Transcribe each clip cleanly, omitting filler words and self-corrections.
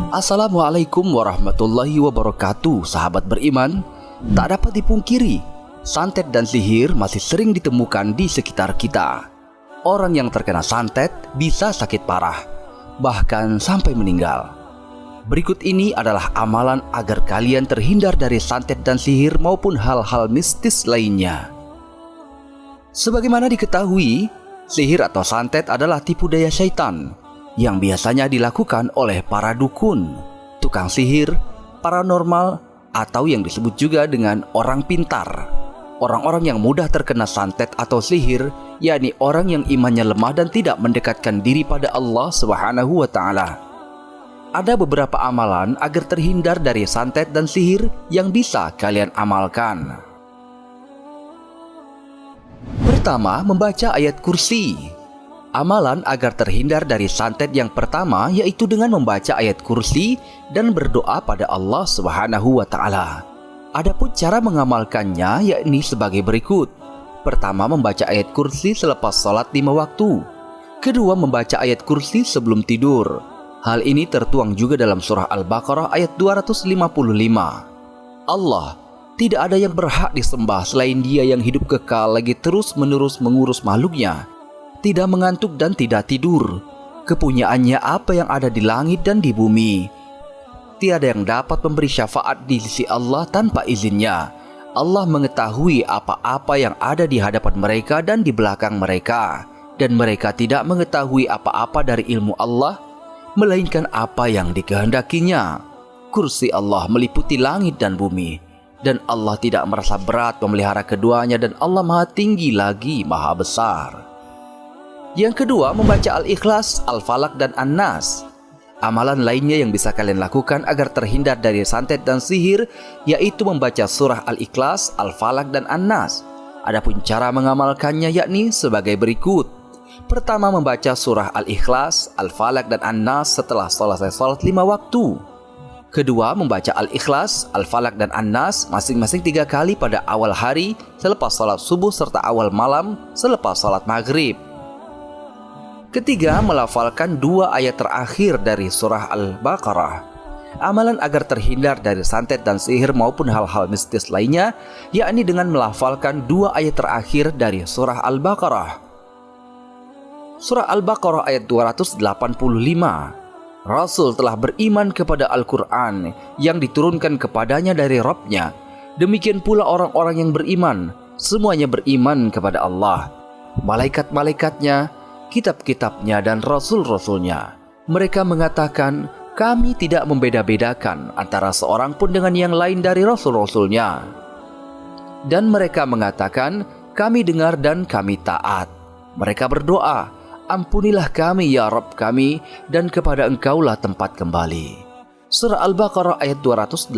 Assalamualaikum warahmatullahi wabarakatuh. Sahabat beriman, tak dapat dipungkiri, santet dan sihir masih sering ditemukan di sekitar kita. Orang yang terkena santet bisa sakit parah, bahkan sampai meninggal. Berikut ini adalah amalan agar kalian terhindar dari santet dan sihir maupun hal-hal mistis lainnya. Sebagaimana diketahui, sihir atau santet adalah tipu daya syaitan yang biasanya dilakukan oleh para dukun, tukang sihir, paranormal, atau yang disebut juga dengan orang pintar. Orang-orang yang mudah terkena santet atau sihir, yakni orang yang imannya lemah dan tidak mendekatkan diri pada Allah Subhanahu wa Ta'ala. Ada beberapa amalan agar terhindar dari santet dan sihir yang bisa kalian amalkan. Pertama, membaca ayat kursi. Amalan agar terhindar dari santet yang pertama yaitu dengan membaca ayat kursi dan berdoa pada Allah Subhanahu wa Ta'ala. Adapun cara mengamalkannya yakni sebagai berikut. Pertama, membaca ayat kursi selepas sholat 5 waktu. Kedua, membaca ayat kursi sebelum tidur. Hal ini tertuang juga dalam surah Al-Baqarah ayat 255. Allah, tidak ada yang berhak disembah selain Dia yang hidup kekal lagi terus-menerus mengurus makhluknya, tidak mengantuk dan tidak tidur. Kepunyaannya apa yang ada di langit dan di bumi. Tiada yang dapat memberi syafaat di sisi Allah tanpa izinnya. Allah mengetahui apa-apa yang ada di hadapan mereka dan di belakang mereka, dan mereka tidak mengetahui apa-apa dari ilmu Allah melainkan apa yang dikehendakinya. Kursi Allah meliputi langit dan bumi, dan Allah tidak merasa berat memelihara keduanya, dan Allah Maha Tinggi lagi Maha Besar. Yang kedua, membaca Al-Ikhlas, Al-Falaq, dan An-Nas. Amalan lainnya yang bisa kalian lakukan agar terhindar dari santet dan sihir yaitu membaca surah Al-Ikhlas, Al-Falaq, dan An-Nas. Adapun cara mengamalkannya yakni sebagai berikut. Pertama, membaca surah Al-Ikhlas, Al-Falaq, dan An-Nas setelah selesai sholat 5 waktu. Kedua, membaca Al-Ikhlas, Al-Falaq, dan An-Nas masing-masing 3 kali pada awal hari selepas sholat subuh serta awal malam selepas sholat maghrib. Ketiga, melafalkan 2 ayat terakhir dari surah Al-Baqarah. Amalan agar terhindar dari santet dan sihir maupun hal-hal mistis lainnya yakni dengan melafalkan 2 ayat terakhir dari surah Al-Baqarah. Surah Al-Baqarah ayat 285. Rasul telah beriman kepada Al-Quran yang diturunkan kepadanya dari Rabb-nya. Demikian pula orang-orang yang beriman, semuanya beriman kepada Allah, malaikat-malaikatnya, kitab-kitabnya, dan rasul-rasulnya. Mereka mengatakan, kami tidak membeda-bedakan antara seorang pun dengan yang lain dari rasul-rasulnya. Dan mereka mengatakan, kami dengar dan kami taat. Mereka berdoa, ampunilah kami ya Rabb kami, dan kepada Engkaulah tempat kembali. Surah Al-Baqarah ayat 286.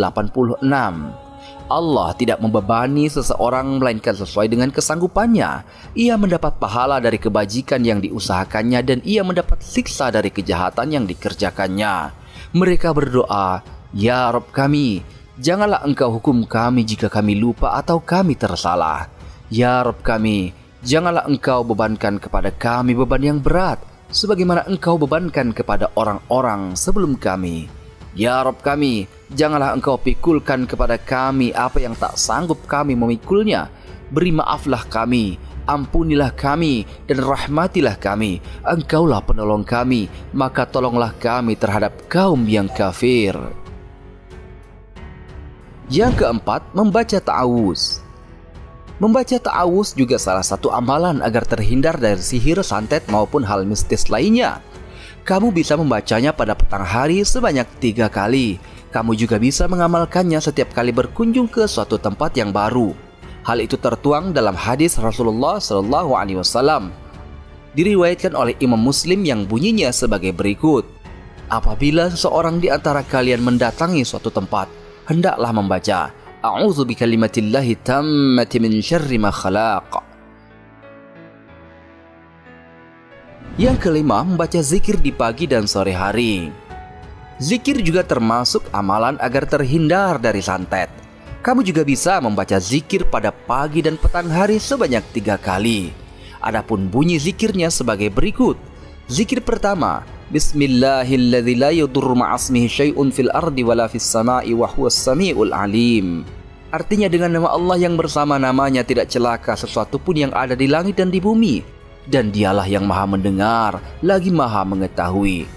Allah tidak membebani seseorang melainkan sesuai dengan kesanggupannya. Ia mendapat pahala dari kebajikan yang diusahakannya dan ia mendapat siksa dari kejahatan yang dikerjakannya. Mereka berdoa, ya Rabb kami, janganlah Engkau hukum kami jika kami lupa atau kami tersalah. Ya Rabb kami, janganlah Engkau bebankan kepada kami beban yang berat sebagaimana Engkau bebankan kepada orang-orang sebelum kami. Ya Rabb kami, janganlah Engkau pikulkan kepada kami apa yang tak sanggup kami memikulnya. Beri maaflah kami, ampunilah kami, dan rahmatilah kami. Engkaulah penolong kami, maka tolonglah kami terhadap kaum yang kafir. Yang keempat, membaca ta'awuz. Membaca ta'awuz juga salah satu amalan agar terhindar dari sihir, santet, maupun hal mistis lainnya. Kamu bisa membacanya pada petang hari sebanyak 3 kali. Kamu juga bisa mengamalkannya setiap kali berkunjung ke suatu tempat yang baru. Hal itu tertuang dalam hadis Rasulullah SAW. Diriwayatkan oleh Imam Muslim yang bunyinya sebagai berikut. Apabila seseorang di antara kalian mendatangi suatu tempat, hendaklah membaca A'udzu bikalimatillahi tammati min syarri ma khalaq. Yang kelima, membaca zikir di pagi dan sore hari. Zikir juga termasuk amalan agar terhindar dari santet. Kamu juga bisa membaca zikir pada pagi dan petang hari sebanyak 3 kali. Adapun bunyi zikirnya sebagai berikut. Zikir pertama, Bismillahilladzi la yadurru ma'asmihi syai'un fil ardi wala fis sama'i wa huwas sami'ul alim. Artinya dengan nama Allah yang bersama namanya tidak celaka sesuatu pun yang ada di langit dan di bumi, dan dialah yang maha mendengar lagi maha mengetahui.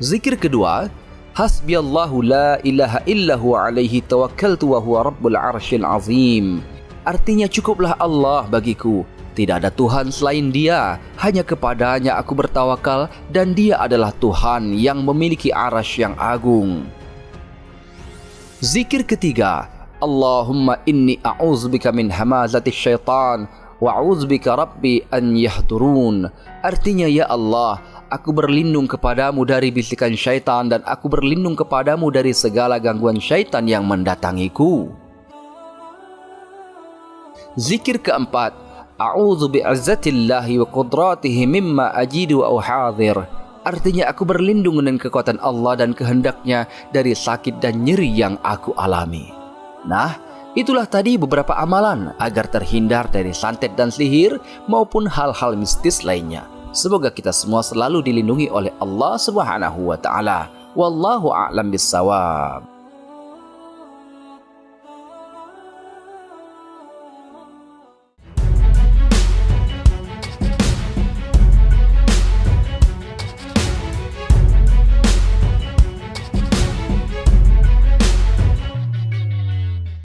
Zikir kedua, Hasbiyallahu la ilaha illahu alaihi tawakkaltu wa huwa rabbul arsyil azim. Artinya cukuplah Allah bagiku, tidak ada Tuhan selain Dia, hanya kepadanya aku bertawakal dan Dia adalah Tuhan yang memiliki arasy yang agung. Zikir ketiga, Allahumma inni a'udzubika min hamazati syaitan wa a'udzubika rabbi an yahdurun. Artinya, ya Allah, aku berlindung kepadamu dari bisikan syaitan dan aku berlindung kepadamu dari segala gangguan syaitan yang mendatangiku. Zikir keempat, A'udzu bi'izzatillahi wa qudratihi mimma ajidu wa uhadir. Artinya aku berlindung dengan kekuatan Allah dan kehendaknya dari sakit dan nyeri yang aku alami. Nah, itulah tadi beberapa amalan agar terhindar dari santet dan sihir maupun hal-hal mistis lainnya. Semoga kita semua selalu dilindungi oleh Allah Subhanahu wa taala. Wallahu a'lam bissawab.